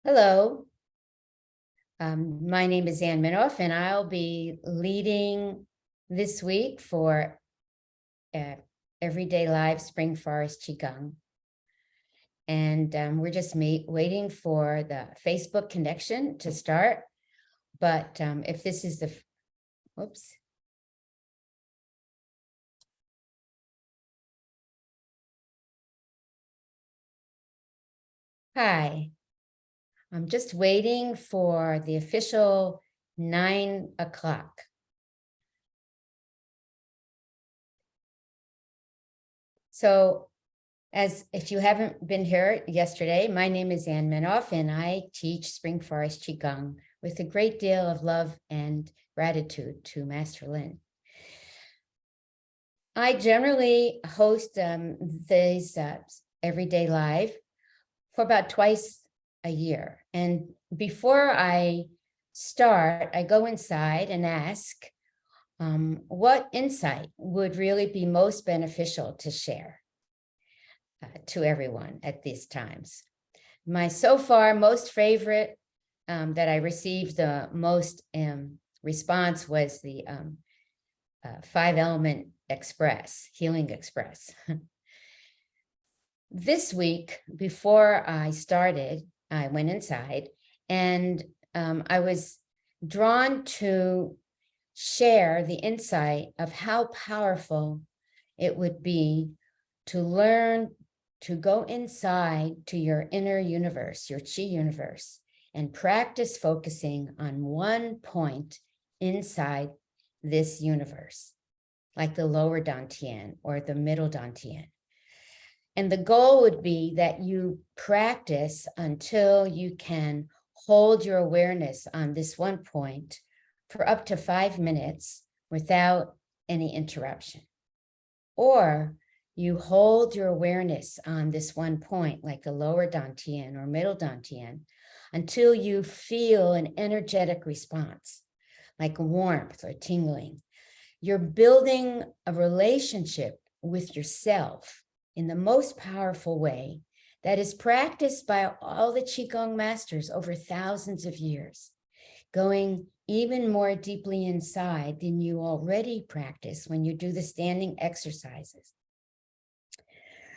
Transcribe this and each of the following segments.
Hello, my name is Minoff, and I'll be leading this week for Everyday Live Spring Forest Qigong. And we're just waiting for the Facebook connection to start. But if this is the, whoops. Hi, I'm just waiting for the official 9 o'clock. So as if you haven't been here yesterday, my name is Minoff, and I teach Spring Forest Qigong with a great deal of love and gratitude to Master Lin. I generally host these Everyday Live for about twice a year. And before I start, I go inside and ask what insight would really be most beneficial to share to everyone at these times. My so far most favorite that I received the most response was the 5-element express, healing express. This week, before I started, I went inside and I was drawn to share the insight of how powerful it would be to learn to go inside to your inner universe, your Qi universe, and practice focusing on one point inside this universe, like the lower Dantian or the middle Dantian. And the goal would be that you practice until you can hold your awareness on this one point for up to 5 minutes without any interruption. Or you hold your awareness on this one point, like the lower Dantian or middle Dantian, until you feel an energetic response, like warmth or tingling. You're building a relationship with yourself in the most powerful way that is practiced by all the Qigong masters over thousands of years, going even more deeply inside than you already practice when you do the standing exercises.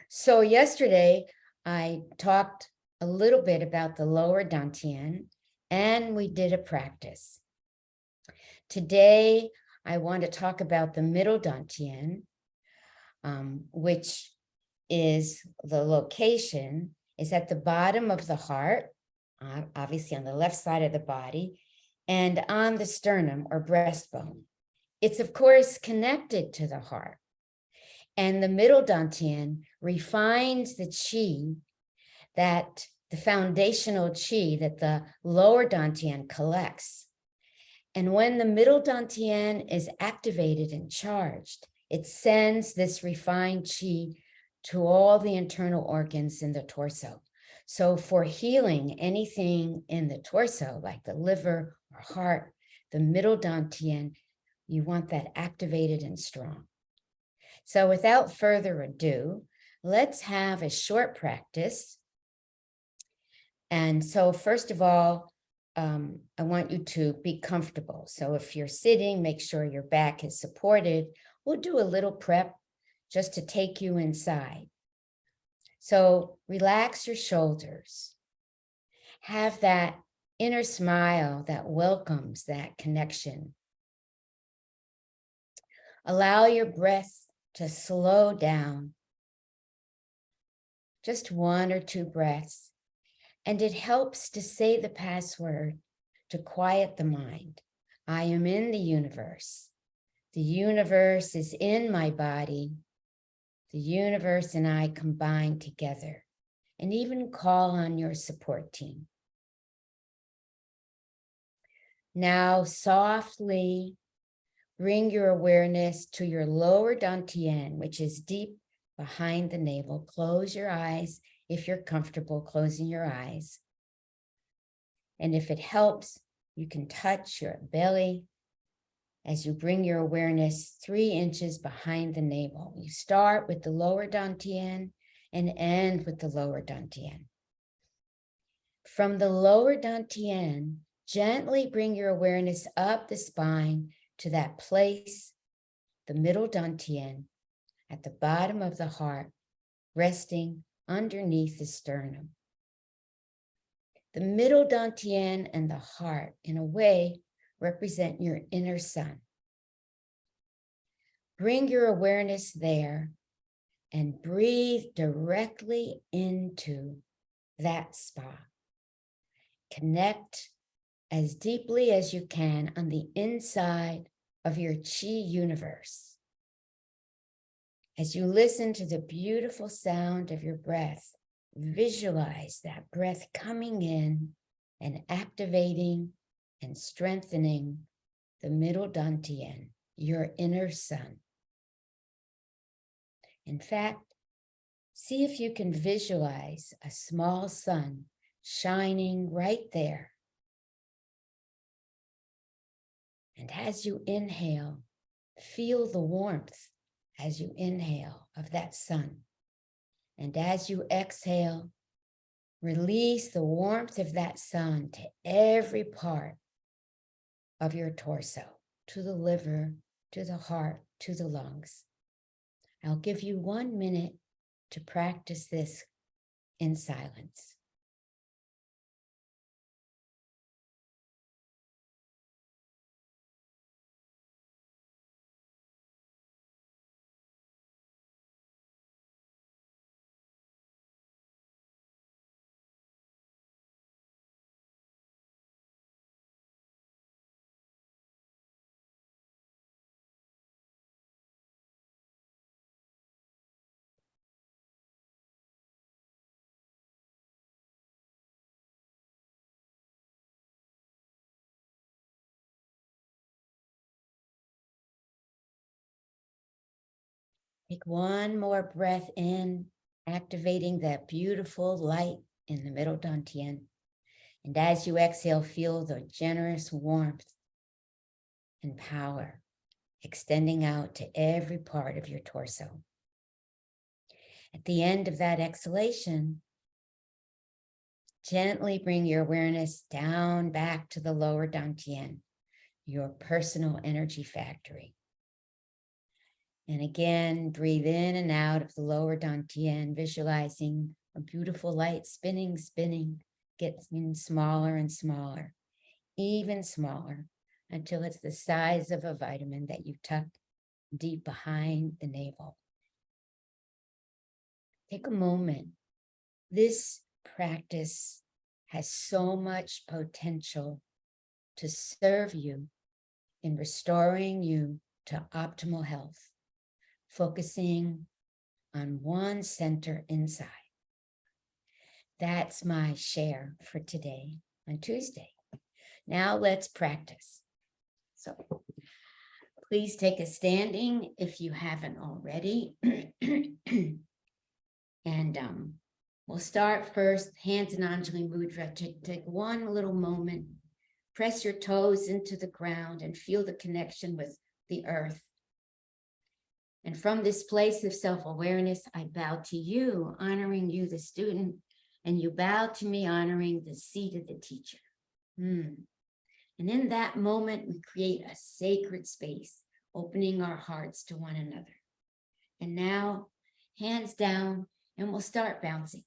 So yesterday, I talked a little bit about the lower Dantian, and we did a practice. Today, I want to talk about the middle Dantian, which is the location is at the bottom of the heart, obviously on the left side of the body, and on the sternum or breastbone. It's, of course, connected to the heart. And the middle Dantian refines the Qi, that the foundational Qi that the lower Dantian collects. And when the middle Dantian is activated and charged, it sends this refined Qi to all the internal organs in the torso. So for healing anything in the torso, like the liver or heart, the middle Dantian, you want that activated and strong. So without further ado, let's have a short practice. And so first of all, I want you to be comfortable. So if you're sitting, make sure your back is supported. We'll do a little prep just to take you inside. So relax your shoulders. Have that inner smile that welcomes that connection. Allow your breath to slow down. Just 1 or 2 breaths. And it helps to say the password to quiet the mind. I am in the universe. The universe is in my body. The universe and I combine together. And even call on your support team. Now softly bring your awareness to your lower Dantian, which is deep behind the navel. Close your eyes if you're comfortable closing your eyes. And if it helps, you can touch your belly as you bring your awareness 3 inches behind the navel. You start with the lower Dantian and end with the lower Dantian. From the lower dantian, gently bring your awareness up the spine to that place, the middle dantian, at the bottom of the heart, resting underneath the sternum. The middle dantian and the heart, in a way, represent your inner sun. Bring your awareness there and breathe directly into that spot. Connect as deeply as you can on the inside of your Qi universe. As you listen to the beautiful sound of your breath, visualize that breath coming in and activating and strengthening the middle dantian, your inner sun. In fact, see if you can visualize a small sun shining right there. And as you inhale, feel the warmth as you inhale of that sun. And as you exhale, release the warmth of that sun to every part of your torso, to the liver, to the heart, to the lungs. I'll give you 1 minute to practice this in silence. Take one more breath in, activating that beautiful light in the middle dantian. And as you exhale, feel the generous warmth and power extending out to every part of your torso. At the end of that exhalation, gently bring your awareness down back to the lower dantian, your personal energy factory. And again, breathe in and out of the lower dantian, visualizing a beautiful light spinning, getting smaller and smaller, even smaller, until it's the size of a vitamin that you tuck deep behind the navel. Take a moment. This practice has so much potential to serve you in restoring you to optimal health, focusing on one center inside. That's my share for today on Tuesday. Now let's practice. So please take a standing if you haven't already. And we'll start first, hands in Anjali Mudra. Take one little moment, press your toes into the ground and feel the connection with the earth. And from this place of self-awareness, I bow to you, honoring you, the student, and you bow to me, honoring the seat of the teacher. And in that moment, we create a sacred space, opening our hearts to one another. And now, hands down, and we'll start bouncing.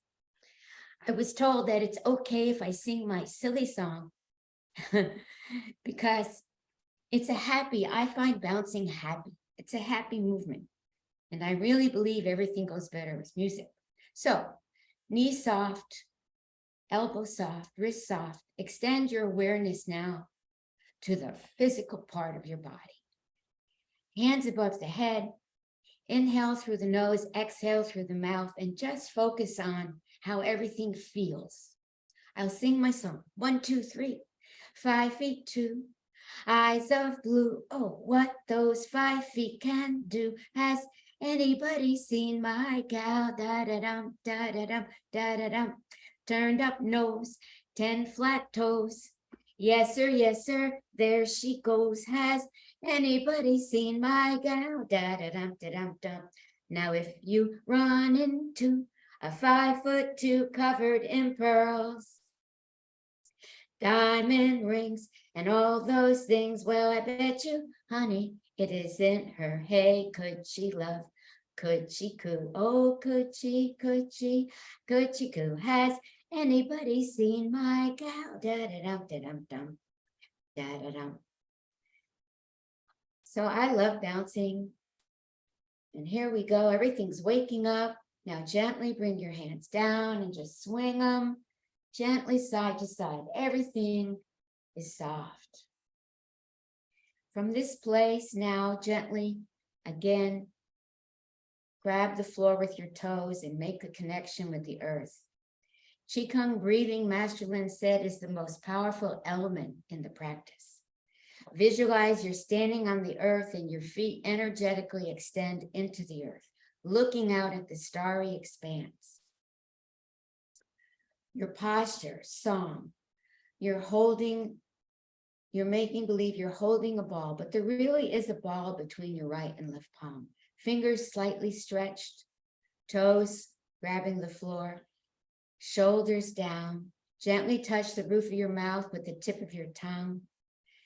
I was told that it's okay if I sing my silly song because I find bouncing happy. It's a happy movement. And I really believe everything goes better with music. So, knees soft, elbow soft, wrist soft. Extend your awareness now to the physical part of your body. Hands above the head. Inhale through the nose, exhale through the mouth, and just focus on how everything feels. I'll sing my song. 1, 2, 3. 5 feet 2. Eyes of blue. Oh, what those 5 feet can do. Has anybody seen my gal? Da-da-dum, da-da-dum, da-da-dum. Turned up nose, 10 flat toes. Yes, sir, there she goes. Has anybody seen my gal? Da-da-dum-da-dum-dum. Now if you run into a 5'2" covered in pearls, diamond rings, and all those things. Well, I bet you, honey, it isn't her. Hey, could she love? Could she coo? Oh, could she, could she, could she coo? Has anybody seen my gal? Da-da-dum, da-dum-dum, da-da-dum. So I love bouncing. And here we go. Everything's waking up. Now gently bring your hands down and just swing them gently side to side. Everything is soft. From this place now, gently, again, grab the floor with your toes and make a connection with the earth. Qigong breathing, Master Lin said, is the most powerful element in the practice. Visualize you're standing on the earth and your feet energetically extend into the earth, looking out at the starry expanse. Your posture, song, you're making believe you're holding a ball, but there really is a ball between your right and left palm. Fingers slightly stretched, toes grabbing the floor, shoulders down. Gently touch the roof of your mouth with the tip of your tongue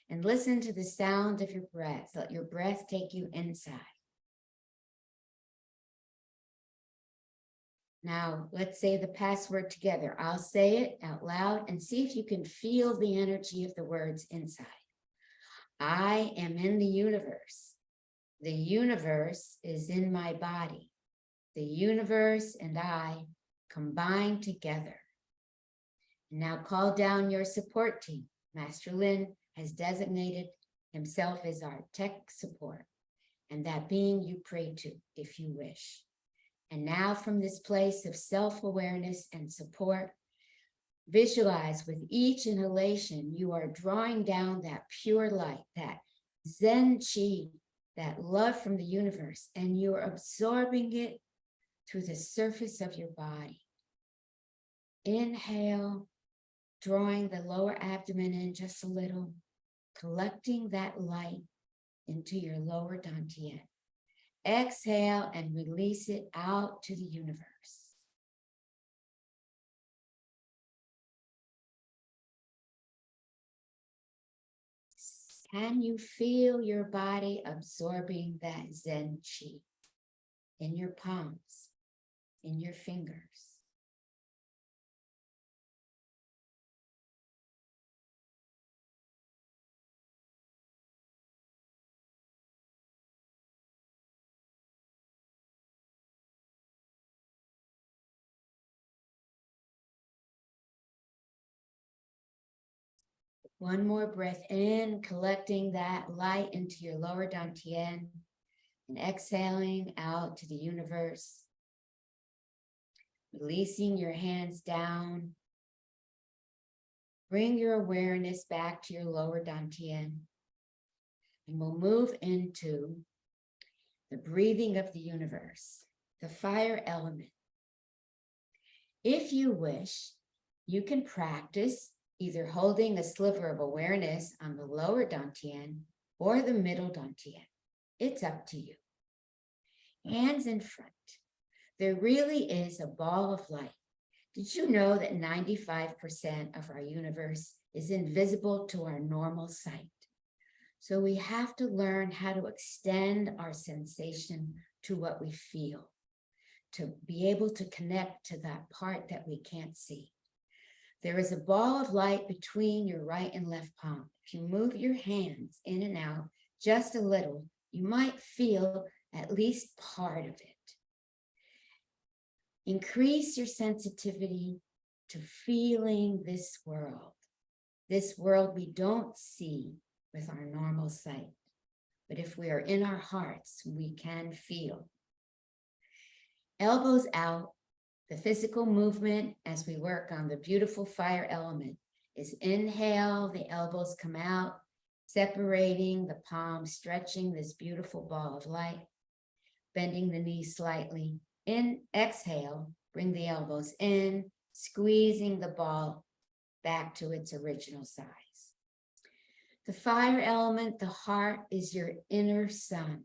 and listen to the sound of your breath. Let your breath take you inside. Now, let's say the password together. I'll say it out loud and see if you can feel the energy of the words inside. I am in the universe. The universe is in my body. The universe and I combine together. Now call down your support team. Master Lin has designated himself as our tech support, and that being you pray to if you wish. And now from this place of self-awareness and support, visualize with each inhalation, you are drawing down that pure light, that Zen Qi, that love from the universe, and you're absorbing it through the surface of your body. Inhale, drawing the lower abdomen in just a little, collecting that light into your lower dantian. Exhale and release it out to the universe. Can you feel your body absorbing that Zen Qi in your palms, in your fingers? One more breath in, collecting that light into your lower dantian and exhaling out to the universe. Releasing your hands down. Bring your awareness back to your lower dantian. And we'll move into the breathing of the universe, the fire element. If you wish, you can practice either holding a sliver of awareness on the lower dantian or the middle dantian. It's up to you. Hands in front. There really is a ball of light. Did you know that 95% of our universe is invisible to our normal sight? So we have to learn how to extend our sensation to what we feel, to be able to connect to that part that we can't see. There is a ball of light between your right and left palm. If you move your hands in and out just a little, you might feel at least part of it. Increase your sensitivity to feeling this world we don't see with our normal sight. But if we are in our hearts, we can feel. Elbows out. The physical movement as we work on the beautiful fire element is inhale, the elbows come out, separating the palms, stretching this beautiful ball of light, bending the knees slightly. Exhale, bring the elbows in, squeezing the ball back to its original size. The fire element, the heart, is your inner sun.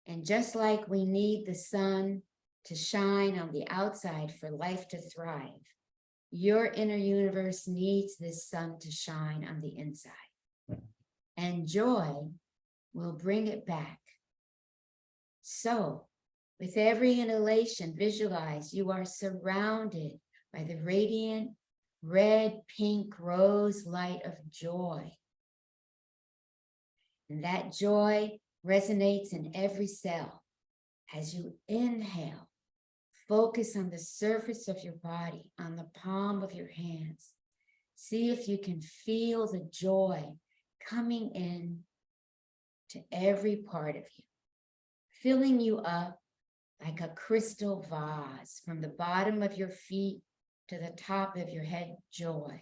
And just like we need the sun to shine on the outside for life to thrive, Your inner universe needs this sun to shine on the inside. And joy will bring it back. So, with every inhalation, visualize you are surrounded by the radiant red, pink, rose light of joy. And that joy resonates in every cell. As you inhale, focus on the surface of your body, on the palm of your hands. See if you can feel the joy coming in to every part of you, filling you up like a crystal vase from the bottom of your feet to the top of your head, joy.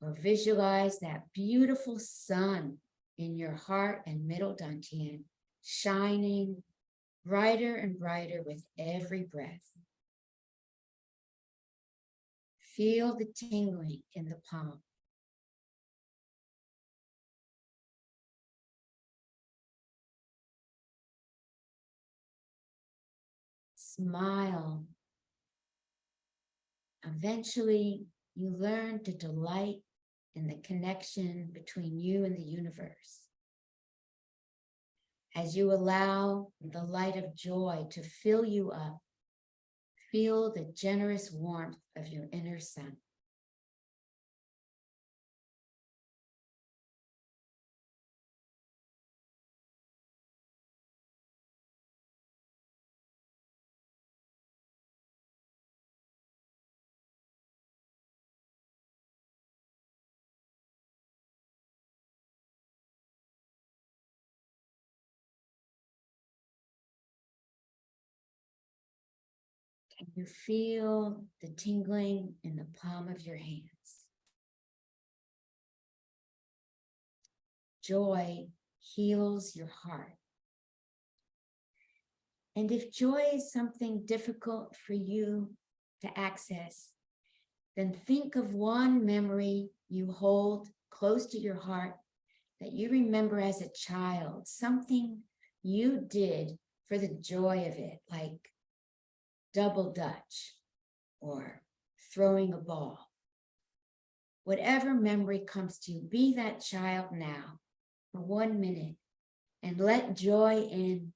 Or visualize that beautiful sun in your heart and middle dantian, shining brighter and brighter with every breath. Feel the tingling in the palm. Smile. Eventually, you learn to delight in the connection between you and the universe. As you allow the light of joy to fill you up, feel the generous warmth of your inner sun. Can you feel the tingling in the palm of your hands? Joy heals your heart. And if joy is something difficult for you to access, then think of one memory you hold close to your heart that you remember as a child, something you did for the joy of it, like double dutch or throwing a ball. Whatever memory comes to you, be that child now for 1 minute and let joy in.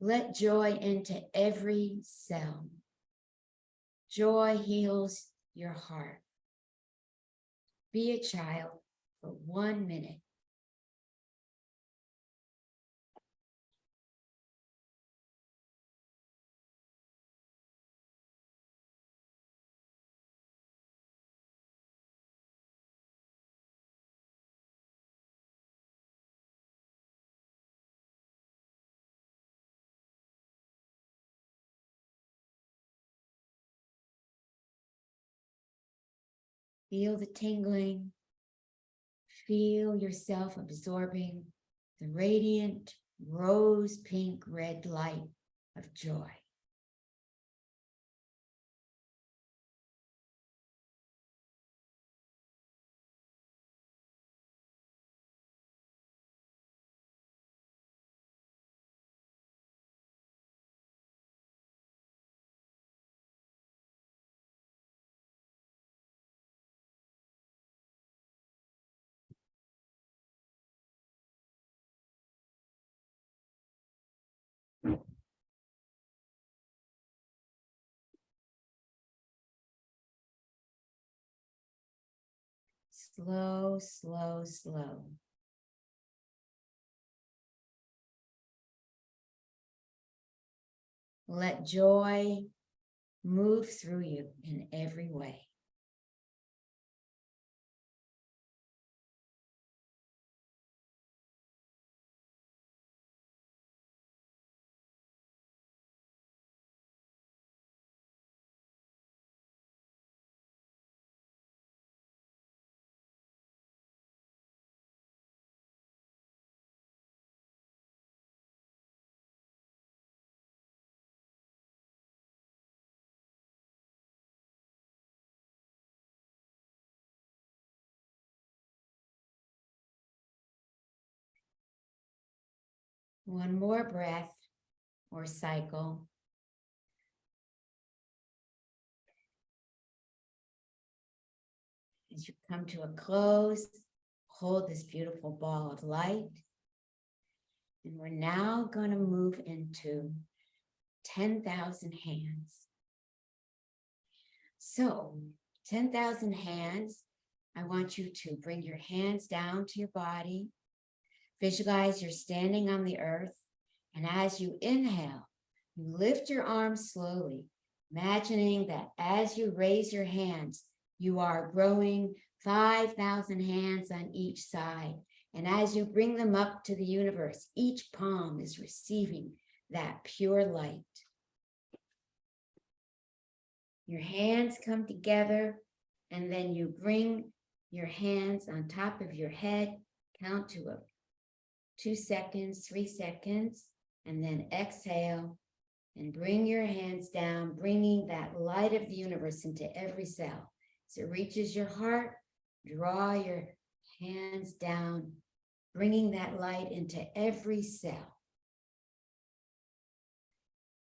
Let joy into every cell. Joy heals your heart. Be a child for 1 minute. Feel the tingling. Feel yourself absorbing the radiant rose pink red light of joy. Slow, slow, slow. Let joy move through you in every way. One more breath or cycle. come to a close. Hold this beautiful ball of light. And we're now going to move into 10,000 hands. So 10,000 hands, I want you to bring your hands down to your body. Visualize you're standing on the earth. And as you inhale, you lift your arms slowly, imagining that as you raise your hands, you are growing 5,000 hands on each side. And as you bring them up to the universe, each palm is receiving that pure light. Your hands come together, and then you bring your hands on top of your head, count to 2 seconds, 3 seconds, and then exhale and bring your hands down, bringing that light of the universe into every cell. As it reaches your heart, draw your hands down, bringing that light into every cell.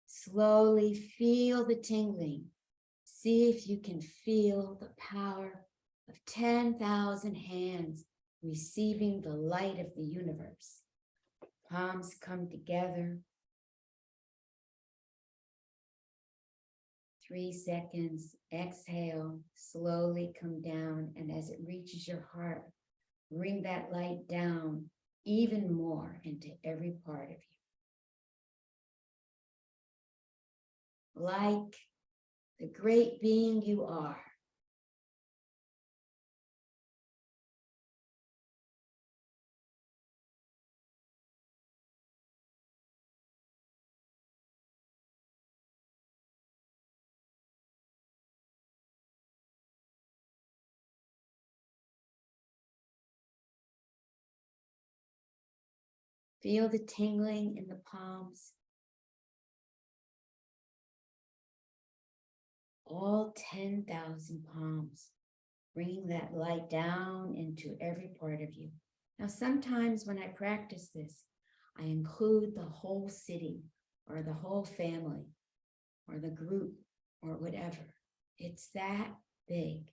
Slowly feel the tingling. See if you can feel the power of 10,000 hands receiving the light of the universe. Palms come together. 3 seconds, exhale, slowly come down, and as it reaches your heart, bring that light down even more into every part of you. Like the great being you are. Feel the tingling in the palms. All 10,000 palms, bringing that light down into every part of you. Now, sometimes when I practice this, I include the whole city or the whole family or the group or whatever. It's that big.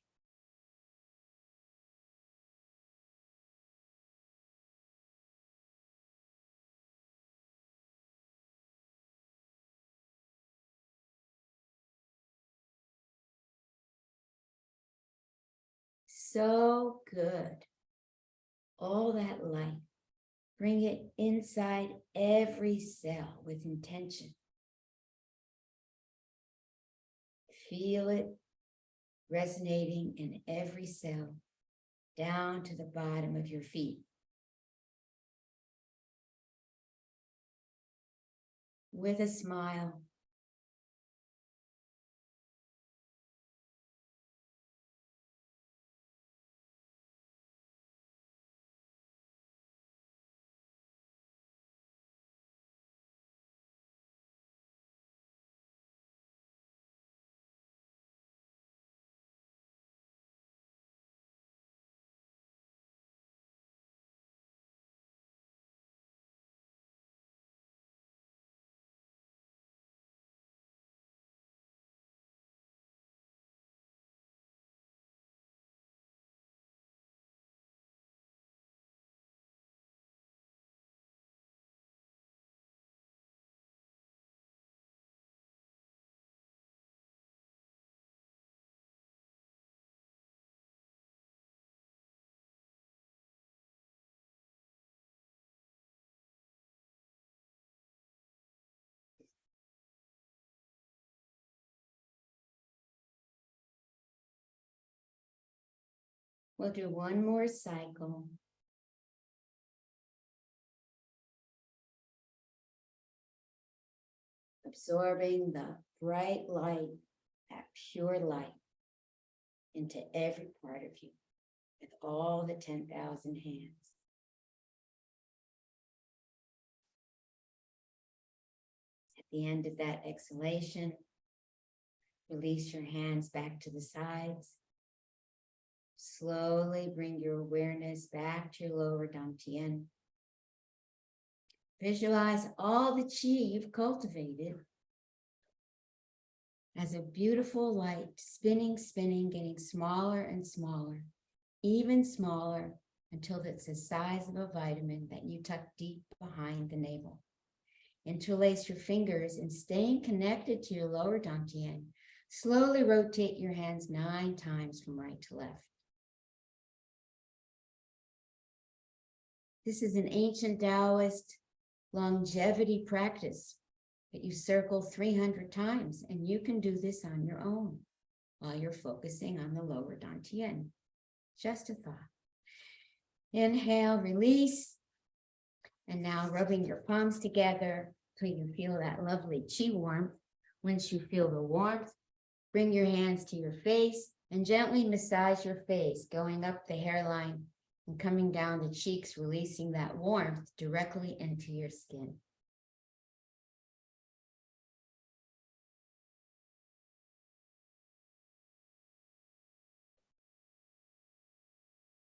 So good. All that light. Bring it inside every cell with intention. Feel it resonating in every cell, down to the bottom of your feet. With a smile, we'll do one more cycle. Absorbing the bright light, that pure light, into every part of you with all the 10,000 hands. At the end of that exhalation, release your hands back to the sides. Slowly bring your awareness back to your lower dantian. Visualize all the qi you've cultivated as a beautiful light, spinning, getting smaller and smaller, even smaller until it's the size of a vitamin that you tuck deep behind the navel. Interlace your fingers and staying connected to your lower dantian, slowly rotate your hands 9 times from right to left. This is an ancient Taoist longevity practice that you circle 300 times, and you can do this on your own while you're focusing on the lower dantian. Just a thought. Inhale, release. And now rubbing your palms together so you feel that lovely chi warmth. Once you feel the warmth, bring your hands to your face and gently massage your face, going up the hairline and coming down the cheeks, releasing that warmth directly into your skin.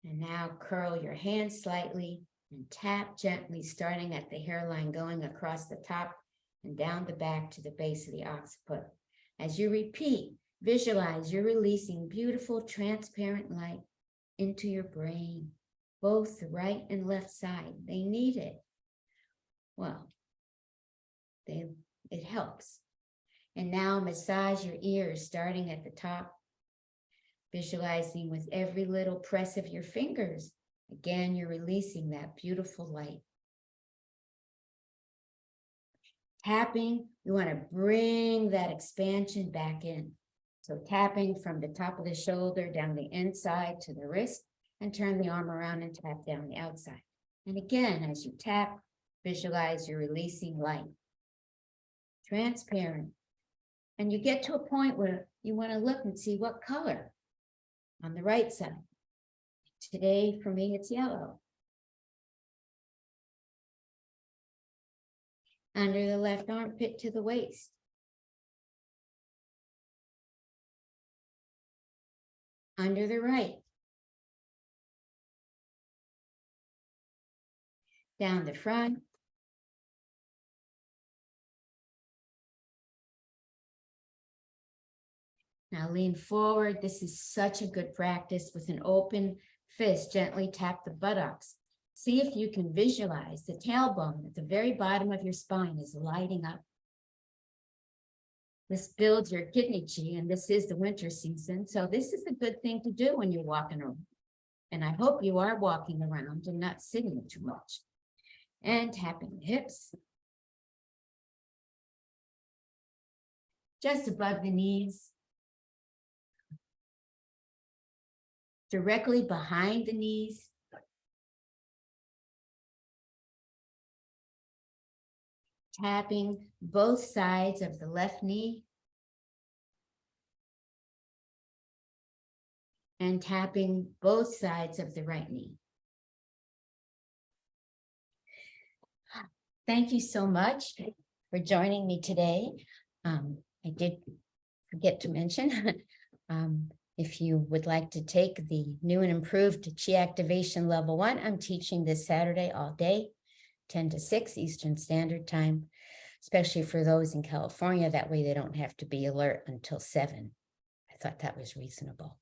And now curl your hands slightly and tap gently, starting at the hairline, going across the top and down the back to the base of the occiput. As you repeat, visualize you're releasing beautiful transparent light into your brain, both the right and left side. They need it. Well, it helps. And now massage your ears, starting at the top, visualizing with every little press of your fingers. Again, you're releasing that beautiful light. Tapping, you want to bring that expansion back in. So tapping from the top of the shoulder down the inside to the wrist, and turn the arm around and tap down the outside. And again, as you tap, visualize you're releasing light. Transparent. And you get to a point where you want to look and see what color on the right side. Today, for me, it's yellow. Under the left armpit to the waist. Under the right. Down the front. Now lean forward. This is such a good practice. With an open fist, gently tap the buttocks. See if you can visualize the tailbone at the very bottom of your spine is lighting up. This builds your kidney chi, and this is the winter season. So this is a good thing to do when you're walking around. And I hope you are walking around and not sitting too much. And tapping the hips. Just above the knees. Directly behind the knees. Tapping both sides of the left knee. And tapping both sides of the right knee. Thank you so much for joining me today. I did forget to mention, if you would like to take the new and improved Chi Activation Level 1, I'm teaching this Saturday all day, 10 to 6 Eastern Standard Time, especially for those in California. That way they don't have to be alert until 7. I thought that was reasonable.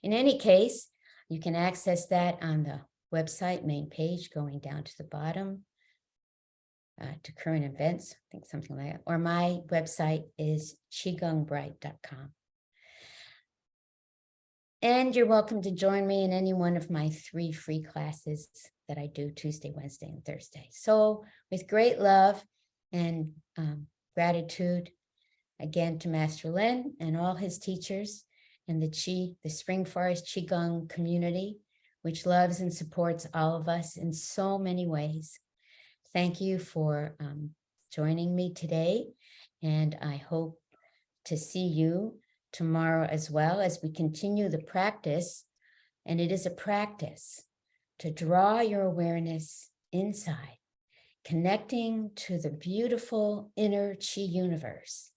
In any case, you can access that on the website main page, going down to the bottom to current events, I think something like that. Or my website is qigongbright.com. And you're welcome to join me in any one of my 3 free classes that I do Tuesday, Wednesday, and Thursday. So with great love and gratitude, again, to Master Lin and all his teachers and the Spring Forest Qigong community, which loves and supports all of us in so many ways. Thank you for joining me today, and I hope to see you tomorrow as well as we continue the practice. And it is a practice to draw your awareness inside, connecting to the beautiful inner Chi universe.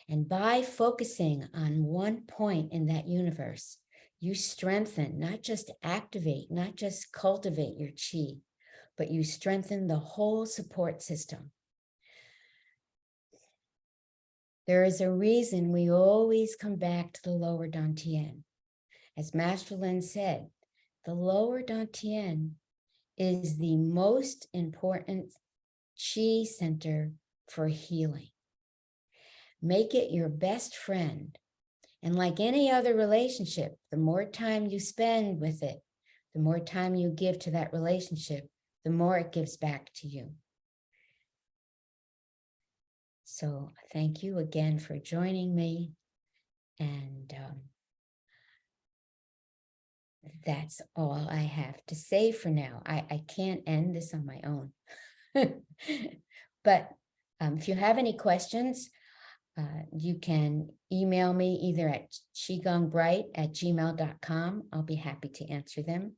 And by focusing on one point in that universe, you strengthen, not just activate, not just cultivate your Chi, but you strengthen the whole support system. There is a reason we always come back to the lower dantian. As Master Lin said, the lower dantian is the most important chi center for healing. Make it your best friend. And like any other relationship, the more time you spend with it, the more time you give to that relationship, the more it gives back to you. So thank you again for joining me. And that's all I have to say for now. I can't end this on my own. But if you have any questions, you can email me either at qigongbright@gmail.com. I'll be happy to answer them.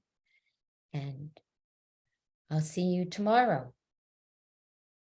And I'll see you tomorrow.